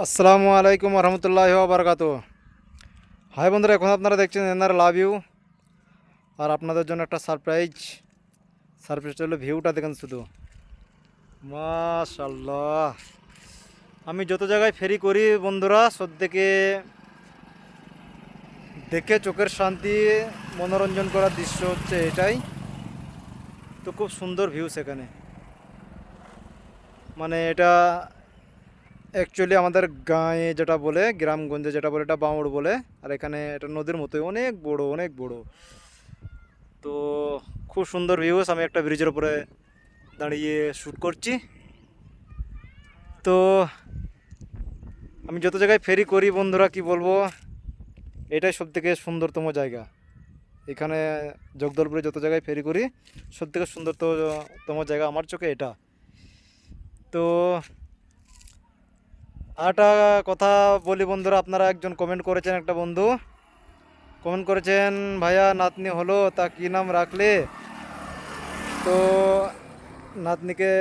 আসসালামু আলাইকুম রহমতুল্লাহ বারকাত। হাই বন্ধুরা, এখন আপনারা দেখছেন এনার লাভ ইউ। আর আপনাদের জন্য একটা সারপ্রাইজ হলো, ভিউটা দেখেন শুধু, মাশাল্লাহ। আমি যত জায়গায় ফেরি করি বন্ধুরা, সব থেকে দেখে চোখের শান্তি, মনোরঞ্জন করার দৃশ্য হচ্ছে এটাই। তো খুব সুন্দর ভিউ সেখানে, মানে এটা অ্যাকচুয়ালি আমাদের গাঁয়ে যেটা বলে, গ্রামগঞ্জে যেটা বলে, এটা বাউড় বলে। আর এখানে এটা নদীর মতোই অনেক বড়, অনেক বড়। তো খুব সুন্দর ভিউস। আমি একটা ব্রিজের উপরে দাঁড়িয়ে শ্যুট করছি। তো আমি যত জায়গায় ফেরি করি বন্ধুরা, কি বলবো, এটাই সব থেকে সুন্দরতম জায়গা। এখানে জগদলপুরে যত জায়গায় ফেরি করি, সব থেকে সুন্দরতম জায়গা আমার চোখে এটা। তো আরেকটা কথা বলি বন্ধুরা, আপনারা একজন কমেন্ট করেছেন, একটা বন্ধু কমেন্ট করেছেন, ভাইয়া নাতনি হলো, তা কী নাম রাখলে? তো নাতনিকে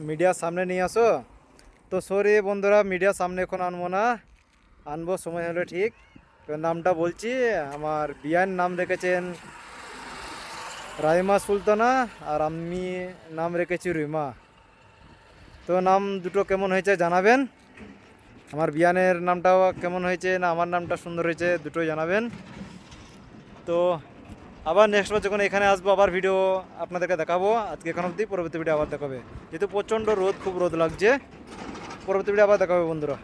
মিডিয়ার সামনে নিয়ে আসো। তো সরি বন্ধুরা, মিডিয়ার সামনে এখন আনবো না, আনবো সময় হলে ঠিক। তো নামটা বলছি, আমার বিয়ান নাম রেখেছেন রাইমা সুলতানা, আর আমি নাম রেখেছি রিমা। তো নাম দুটো কেমন হয়েছে জানাবেন। আমার বিয়ানের নামটাও কেমন হয়েছে, না আমার নামটা সুন্দর হয়েছে, দুটোই জানাবেন। তো আবার নেক্সট বার যখন এখানে আসবো, আবার ভিডিও আপনাদেরকে দেখাবো। আজকে এখন অবধি, পরবর্তী ভিডিও আবার দেখাবে। যেহেতু প্রচণ্ড রোদ, খুব রোদ লাগছে। পরবর্তী ভিডিও আবার দেখাবে বন্ধুরা।